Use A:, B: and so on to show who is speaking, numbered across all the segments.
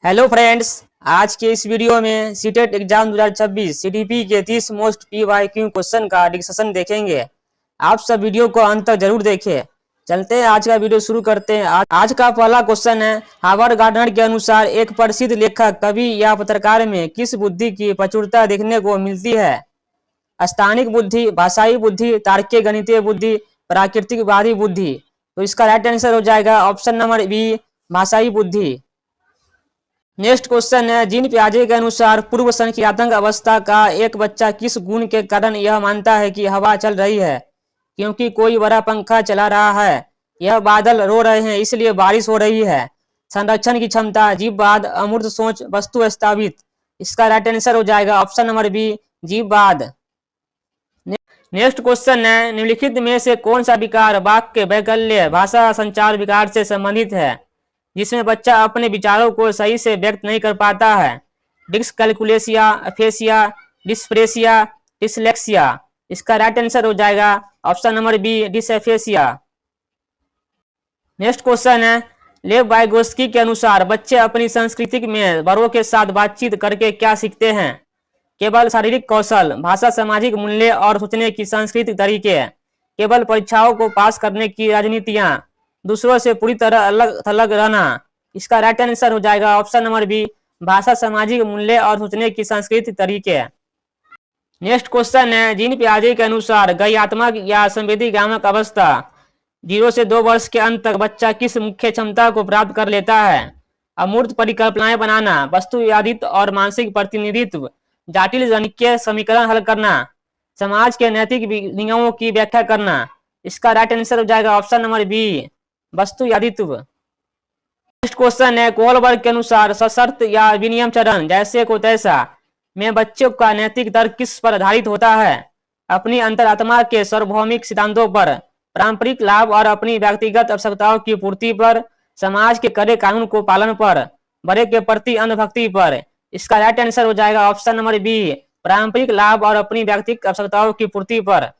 A: Hello friends, आज के इस वीडियो में सीटेट एग्जाम 2026 सीटीपी के 30 मोस्ट पीवाईक्यू क्वेश्चन का डिस्कशन देखेंगे। आप सब वीडियो को अंत तक जरूर देखें। चलते हैं, आज का वीडियो शुरू करते हैं। आज का पहला क्वेश्चन है, हावर्ड गार्डनर के अनुसार एक प्रसिद्ध लेखक, कवि या पत्रकार में किस बुद्धि की प्रचुरता देखने को मिलती है? स्थानिक बुद्धि, भाषाई बुद्धि, तार्किक गणितीय बुद्धि, प्राकृतिकवादी बुद्धि। तो इसका राइट आंसर हो जाएगा ऑप्शन नंबर बी, भाषाई बुद्धि। नेक्स्ट क्वेश्चन है, जीन पियाजे के अनुसार पूर्व संख्यात्मक अवस्था का एक बच्चा किस गुण के कारण यह मानता है कि हवा चल रही है? क्योंकि कोई बड़ा पंखा चला रहा है, यह बादल रो रहे हैं इसलिए बारिश हो रही है, संरक्षण की क्षमता, जीववाद, अमूर्त सोच, वस्तु स्थापित। इसका राइट आंसर हो जाएगा ऑप्शन नंबर बी, जीववाद। नेक्स्ट क्वेश्चन है, निम्नलिखित में से कौन सा विकार वाक्य, वैकल्य, भाषा संचार विकार से संबंधित है, जिसमें बच्चा अपने विचारों को सही से व्यक्त नहीं कर पाता है? Dyscalculia, aphasia, dyspraxia, dyslexia. इसका राइट आंसर हो जाएगा option number B, dysphasia. Next question है, लेव वाइगोस्की के अनुसार बच्चे अपनी संस्कृति में बड़ों के साथ बातचीत करके क्या सीखते हैं? केवल शारीरिक कौशल, भाषा, सामाजिक मूल्य और सोचने की सांस्कृतिक तरीके, केवल परीक्षाओं को पास करने की राजनीतियां, दूसरों से पूरी तरह अलग थलग रहना। इसका राइट आंसर हो जाएगा ऑप्शन नंबर बी, भाषा, सामाजिक मूल्य और सोचने की सांस्कृतिक तरीके। नेक्स्ट क्वेश्चन है, जीन पियाजे के अनुसार गह्यात्मक या संवेदीगामक अवस्था 0 से 2 वर्ष के अंत तक बच्चा किस मुख्य क्षमता को प्राप्त कर लेता है? अमूर्त परिकल्पनाएं बनाना, वस्तुवादित्व और मानसिक प्रतिनिधित्व, जटिल गणितीय समीकरण हल करना, समाज के नैतिक नियमों की व्याख्या करना। इसका राइट आंसर हो जाएगा ऑप्शन नंबर बी, वस्तुवादित्व। नेक्स्ट क्वेश्चन है, कोहलबर्ग के अनुसार सशर्त या विनियम चरण जैसे को तैसा में बच्चों का नैतिक तर्क किस पर आधारित होता है? अपनी अंतरात्मा के सार्वभौमिक सिद्धांतों पर, पारंपरिक लाभ और अपनी व्यक्तिगत आवश्यकताओं की पूर्ति पर, समाज के कड़े कानून को पालन पर, बड़े के प्रति अंधभक्ति पर। इसका राइट आंसर हो जाएगा ऑप्शन नंबर बी, पारंपरिक लाभ और अपनी व्यक्तिगत आवश्यकताओं की पूर्ति पर।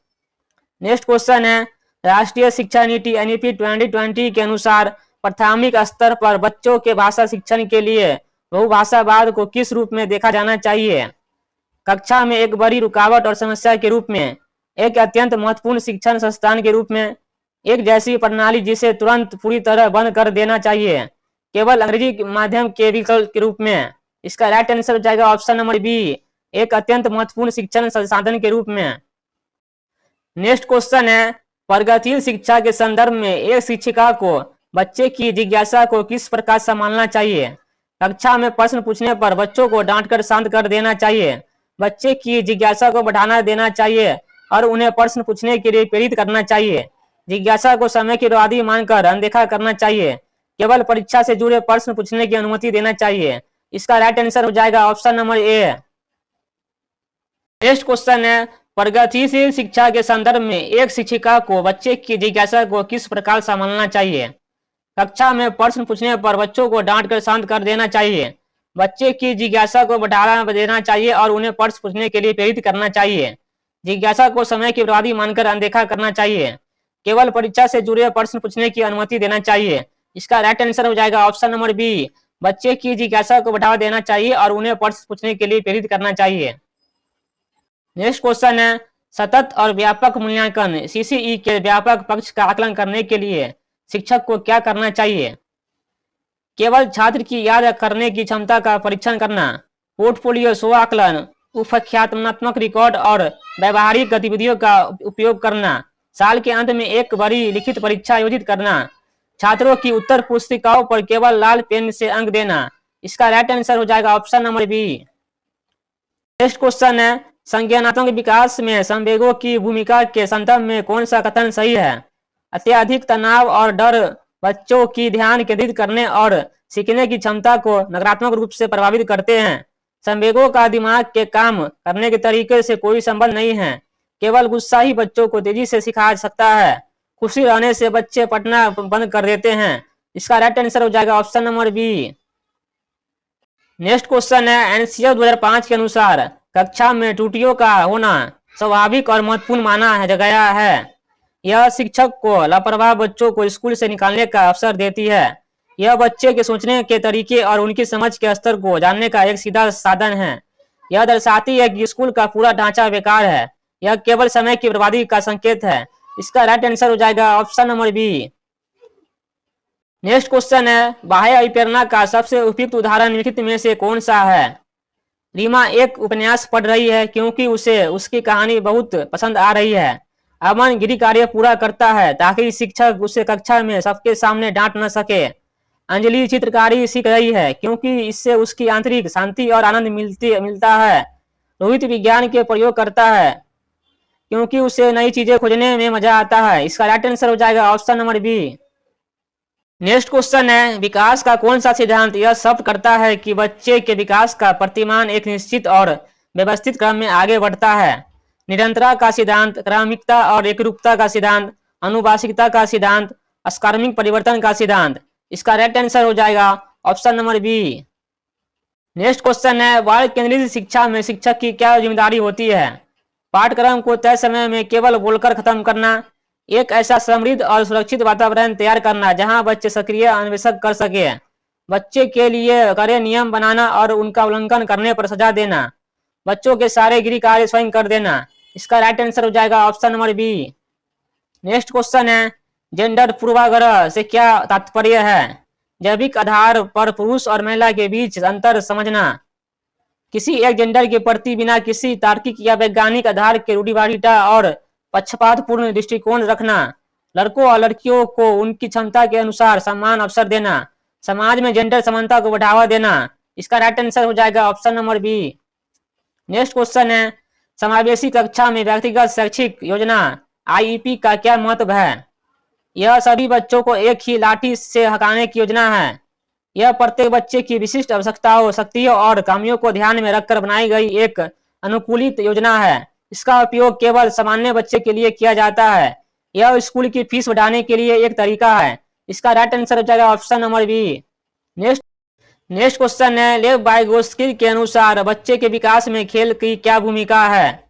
A: नेक्स्ट क्वेश्चन है, राष्ट्रीय शिक्षा नीति एनईपी 2020 के अनुसार प्राथमिक स्तर पर बच्चों के भाषा शिक्षण के लिए बहुभाषावाद को किस रूप में देखा जाना चाहिए? कक्षा में एक बड़ी रुकावट और समस्या के रूप में, एक अत्यंत महत्वपूर्ण शिक्षण संस्थान के रूप में, एक जैसी प्रणाली जिसे तुरंत पूरी तरह बंद कर देना चाहिए, केवल अंग्रेजी माध्यम के विकल्प के रूप में। इसका राइट आंसर हो जाएगा ऑप्शन नंबर बी, एक अत्यंत महत्वपूर्ण शिक्षण संसाधन के रूप में। नेक्स्ट क्वेश्चन है, प्रगतिशील शिक्षा के संदर्भ में एक शिक्षिका को बच्चे की जिज्ञासा को किस प्रकार संभालना चाहिए? कक्षा में प्रश्न पूछने पर बच्चों को डांटकर शांत कर देना चाहिए, बच्चे की जिज्ञासा को बढ़ाना देना चाहिए और उन्हें प्रश्न पूछने के लिए प्रेरित करना चाहिए, जिज्ञासा को समय की बर्बादी मानकर अनदेखा करना चाहिए, केवल परीक्षा से जुड़े प्रश्न पूछने की अनुमति देना चाहिए। इसका राइट आंसर हो जाएगा option number A. Next question है, प्रगतिशील शिक्षा के संदर्भ में एक शिक्षिका को बच्चे की जिज्ञासा को किस प्रकार संभालना चाहिए? कक्षा में प्रश्न पूछने पर बच्चों को डांटकर शांत कर देना चाहिए, बच्चे की जिज्ञासा को बढ़ावा देना चाहिए और उन्हें प्रश्न पूछने के लिए प्रेरित करना चाहिए, जिज्ञासा को समय की बर्बादी मानकर अनदेखा करना चाहिए, केवल परीक्षा से जुड़े प्रश्न पूछने की अनुमति देना चाहिए। इसका राइट आंसर हो जाएगा ऑप्शन नंबर बी, बच्चे की जिज्ञासा को बढ़ावा देना चाहिए और उन्हें प्रश्न पूछने के लिए प्रेरित करना चाहिए। नेक्स्ट क्वेश्चन है, सतत और व्यापक मूल्यांकन सीसीई के व्यापक पक्ष का आकलन करने के लिए शिक्षक को क्या करना चाहिए? केवल छात्र की याद करने की क्षमता का परीक्षण करना, पोर्टफोलियो स्व आकलन, उपख्यातनात्मक रिकॉर्ड और व्यवहारिक गतिविधियों का उपयोग करना, साल के अंत में एक बड़ी लिखित परीक्षा आयोजित करना, छात्रों की उत्तर पुस्तिकाओं पर केवल लाल पेन से अंक देना। इसका राइट आंसर हो जाएगा option number B. Next question है, संज्ञानात्मक विकास में संवेगों की भूमिका के संदर्भ में कौन सा कथन सही है? अत्यधिक तनाव और डर बच्चों की ध्यान केंद्रित करने और सीखने की क्षमता को नकारात्मक रूप से प्रभावित करते हैं। संवेगों का दिमाग के काम करने के तरीके से कोई संबंध नहीं है, केवल गुस्सा ही बच्चों को तेजी से सिखा सकता है, खुशी रहने से बच्चे पढ़ना बंद कर देते हैं। इसका राइट आंसर हो जाएगा option number B. Next question है, एनसीएफ 2005 के अनुसार कक्षा में त्रुटियों का होना स्वाभाविक और महत्वपूर्ण माना गया है। यह शिक्षक को लापरवाह बच्चों को स्कूल से निकालने का अवसर देती है। यह बच्चे के सोचने के तरीके और उनकी समझ के स्तर को जानने का एक सीधा साधन है। यह दर्शाती है कि स्कूल का पूरा ढांचा बेकार है, यह केवल समय की बर्बादी का संकेत है। इसका राइट आंसर हो जाएगा option number B. Next question है, बाह्य अभिप्रेरणा का सबसे उपयुक्त उदाहरण निम्नलिखित में से कौन सा है? रीमा एक उपन्यास पढ़ रही है क्योंकि उसे उसकी कहानी बहुत पसंद आ रही है। अमन गृह कार्य पूरा करता है ताकि शिक्षक उसे कक्षा में सबके सामने डांट न सके। अंजलि चित्रकारी सीख रही है क्योंकि इससे उसकी आंतरिक शांति और आनंद मिलता है। रोहित विज्ञान के प्रयोग करता है क्योंकि उसे नई चीजें खोजने में मजा आता है। इसका राइट आंसर हो जाएगा option number B. Next question है, विकास का कौन सा सिद्धांत यह शब्द करता है कि बच्चे के विकास का प्रतिमान एक निश्चित और व्यवस्थित क्रम में आगे बढ़ता है? निरंतरता का सिद्धांत, क्रमिकता और एकरूपता का सिद्धांत, अनुवांशिकता का सिद्धांत, अस्कार्मिक परिवर्तन का सिद्धांत। इसका राइट आंसर हो जाएगा option number B. Next question है, बाल केंद्रित शिक्षा में शिक्षक की क्या जिम्मेदारी होती है? पाठ्यक्रम को तय समय में केवल बोलकर खत्म करना, एक ऐसा समृद्ध और सुरक्षित वातावरण तैयार करना जहां बच्चे सक्रिय अन्वेषण कर सके, बच्चे के लिए कड़े नियम बनाना और उनका उल्लंघन करने पर सजा देना, बच्चों के सारे गृह कार्य स्वयं कर देना। इसका राइट आंसर हो जाएगा option number B. Next question है, जेंडर पूर्वाग्रह से क्या तात्पर्य है? जैविक आधार पर पुरुष और महिला के बीच अंतर समझना, किसी एक जेंडर के प्रति बिना किसी तार्किक या वैज्ञानिक आधार के रूढ़िवादिता और पक्षपातपूर्ण दृष्टिकोण रखना, लड़कों और लड़कियों को उनकी क्षमता के अनुसार समान अवसर देना, समाज में जेंडर समानता को बढ़ावा देना। इसका राइट आंसर हो जाएगा option number B. Next question है, समावेशी कक्षा में व्यक्तिगत शैक्षिक योजना आईईपी का क्या महत्व है? यह सभी बच्चों को एक ही लाठी से हटाने की योजना है। यह प्रत्येक बच्चे की विशिष्ट आवश्यकताओं, शक्तियों और खामियों को ध्यान में रखकर बनाई गई एक अनुकूलित योजना है। इसका उपयोग केवल सामान्य बच्चे के लिए किया जाता है। यह स्कूल की फीस बढ़ाने के लिए एक तरीका है। इसका राइट आंसर हो जाएगा option number B. Next question है, लेव वाइगोत्स्की के अनुसार बच्चे के विकास में खेल की क्या भूमिका है?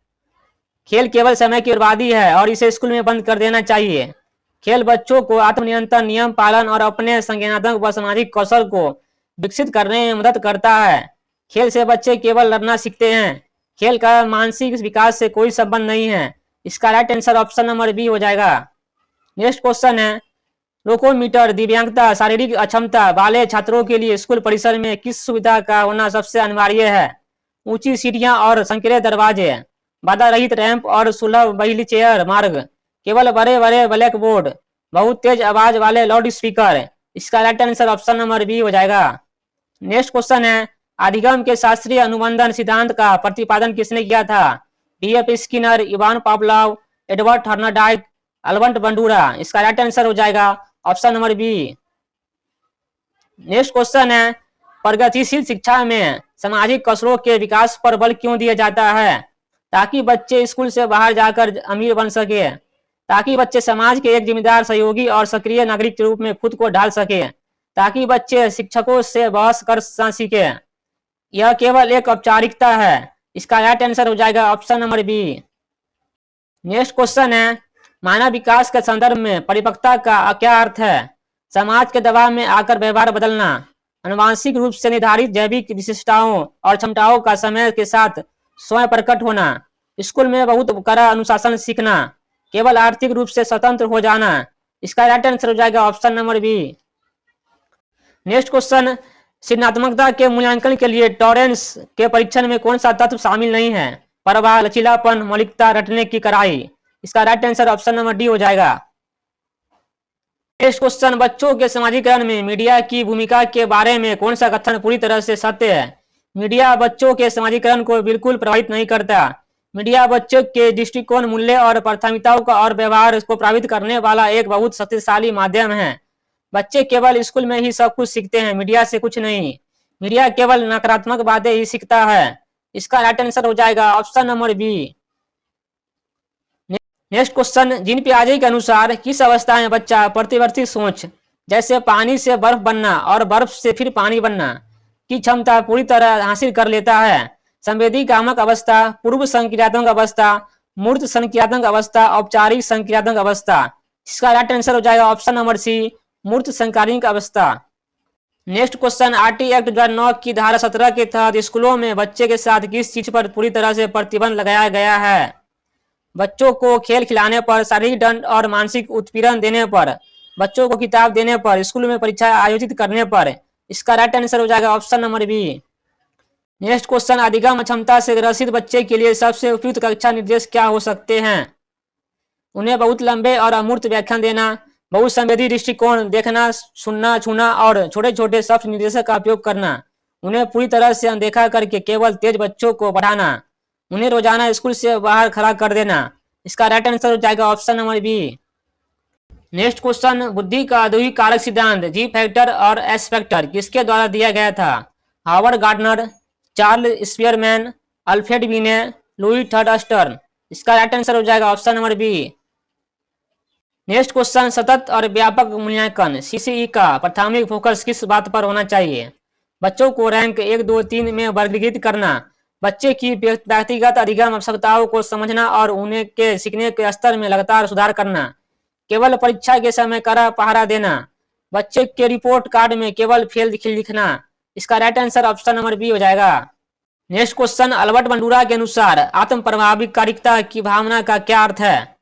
A: खेल केवल समय की बर्बादी है और इसे स्कूल में बंद कर देना चाहिए। खेल बच्चों को आत्मनियंत्रण, नियम पालन और अपने संज्ञानात्मक व सामाजिक कौशल को विकसित करने में मदद करता है। खेल से बच्चे केवल लड़ना सीखते हैं। खेल का मानसिक विकास से कोई संबंध नहीं है। इसका right answer option number B हो जाएगा। नेक्स्ट क्वेश्चन है, लोकोमीटर दिव्यांगता, शारीरिक अक्षमता वाले छात्रों के लिए स्कूल परिसर में किस सुविधा का होना सबसे अनिवार्य है? ऊंची सीढ़ियां और संकीर्ण दरवाजे, बाधा रहित रैंप और सुलभ व्हील चेयर मार्ग, केवल बड़े बड़े ब्लैक बोर्ड, बहुत तेज आवाज वाले लाउड स्पीकर। इसका right answer option number B हो जाएगा। नेक्स्ट क्वेश्चन है, अधिगम के शास्त्रीय अनुबंधन सिद्धांत का प्रतिपादन किसने किया था? DF Skinner, Ivan Pavlov, Edward Thorndike, Albert Bandura. इसका राइट आंसर हो जाएगा option number B. Next question है, प्रगतिशील शिक्षा में सामाजिक कौशलों के विकास पर बल क्यों दिया जाता है? ताकि बच्चे स्कूल से बाहर जाकर अमीर बन सके, ताकि बच्चे समाज के एक जिम्मेदार सहयोगी और सक्रिय नागरिक के रूप में खुद को ढाल सके, ताकि बच्चे शिक्षकों से बहस कर सीखे। यह केवल एक औपचारिकता है। इसका राइट आंसर हो जाएगा option number B. Next question है, मानव विकास के संदर्भ में परिपक्वता का क्या अर्थ है? समाज के दबाव में आकर व्यवहार बदलना, आनुवांशिक रूप से निर्धारित जैविक विशिष्टताओं और क्षमताओं का समय के साथ स्वयं प्रकट होना, स्कूल में बहुत कड़ा अनुशासन सीखना, केवल आर्थिक रूप से स्वतंत्र हो जाना। इसका राइट आंसर हो जाएगा option number B. Next question, सृजनात्मकता के मूल्यांकन के लिए टॉरेंस के परीक्षण में कौन सा तत्व शामिल नहीं है? प्रवाह, लचीलापन, मौलिकता, रटने की कड़ाई। इसका right answer option number D हो जाएगा। नेक्स्ट क्वेश्चन, बच्चों के समाजीकरण में मीडिया की भूमिका के बारे में कौन सा कथन पूरी तरह से सत्य है? मीडिया बच्चों के समाजीकरण को बिल्कुल प्रभावित नहीं करता। मीडिया बच्चों के दृष्टिकोण, मूल्य और प्राथमिकताओं का और व्यवहार को प्रभावित करने वाला एक बहुत शक्तिशाली माध्यम है। बच्चे केवल स्कूल में ही सब कुछ सीखते हैं, मीडिया से कुछ नहीं। मीडिया केवल नकारात्मक बातें ही सीखता है। इसका राइट आंसर हो जाएगा option number B. Next question, Jean पियाजे के अनुसार किस अवस्था में बच्चा प्रतिवर्ती सोच, जैसे पानी से बर्फ बनना और बर्फ से फिर पानी बनना, की क्षमता पूरी तरह हासिल कर लेता है? संवेदी कामक अवस्था, पूर्व संक्रियात्मक अवस्था, मूर्त संक्रियात्मक अवस्था, औपचारिक संक्रियात्मक अवस्था। इसका राइट आंसर हो जाएगा ऑप्शन नंबर सी, मूर्त संक्रांतिक अवस्था। नेक्स्ट क्वेश्चन, आरटी एक्ट 2009 की धारा 17 के तहत स्कूलों में बच्चे के साथ किस चीज पर पूरी तरह से प्रतिबंध लगाया गया है? बच्चों को खेल खिलाने पर, शारीरिक दंड और मानसिक उत्पीड़न देने पर, बच्चों को किताब देने पर, स्कूल में परीक्षा आयोजित करने पर। इसका राइट आंसर हो जाएगा option number B. Next question, अधिगम क्षमता से ग्रसित बच्चे के लिए सबसे उपयुक्त कक्षा निर्देश क्या हो सकते हैं? उन्हें बहुत लंबे और अमूर्त व्याख्यान देना, बहुत संवेदी दृष्टिकोण, देखना, सुनना, छूना और छोटे छोटे शब्द निर्देशक का उपयोग करना, उन्हें पूरी तरह से अनदेखा करके केवल तेज बच्चों को पढ़ाना, उन्हें रोजाना स्कूल से बाहर खड़ा कर देना। इसका राइट आंसर हो जाएगा ऑप्शन नंबर बी। नेक्स्ट क्वेश्चन, बुद्धि का द्वितीयक कारक सिद्धांत जी फैक्टर और एस फैक्टर किसके द्वारा दिया गया था? Harvard Gardner, Charles Spearman, Alfred Binet, Louis Thurstone. इसका राइट आंसर हो जाएगा option number B. Next question, सतत और व्यापक मूल्यांकन सीसीई का प्राथमिक फोकस किस बात पर होना चाहिए? बच्चों को रैंक 1, 2, 3 में वर्गीकृत करना, बच्चे की व्यक्तिगत अधिगम आवश्यकताओं को समझना और उन्हें के सीखने के स्तर में लगातार सुधार करना, केवल परीक्षा के समय कड़ा पहरा देना, बच्चे के रिपोर्ट कार्ड में केवल फेल लिखना। इसका right answer option number B हो जाएगा। नेक्स्ट क्वेश्चन, अल्बर्ट बंडूरा के अनुसार आत्म प्रभाविकारिता की भावना का क्या अर्थ है?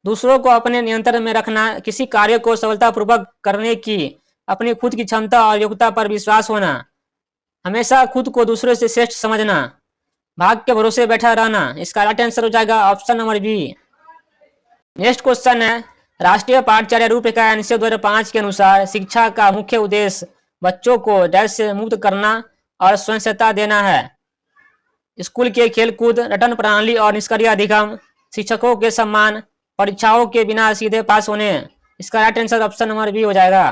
A: दूसरों को अपने नियंत्रण में रखना, किसी कार्य को सफलतापूर्वक करने की अपनी खुद की क्षमता और योग्यता पर विश्वास होना, हमेशा खुद को दूसरों से श्रेष्ठ समझना, भाग्य के भरोसे बैठा रहना। इसका राइट आंसर हो जाएगा option number B. Next question है, राष्ट्रीय पाठ्यचर्या रूपरेखा अनुच्छेद 2005 के अनुसार शिक्षा का मुख्य उद्देश्य बच्चों को डर से मुक्त करना और स्वयंसेता देना है। स्कूल के खेलकूद, रटन प्रणाली और निष्क्रिय अधिगम, शिक्षकों के सम्मान, परीक्षाओं के बिना सीधे पास होने। इसका right answer option number B हो जाएगा।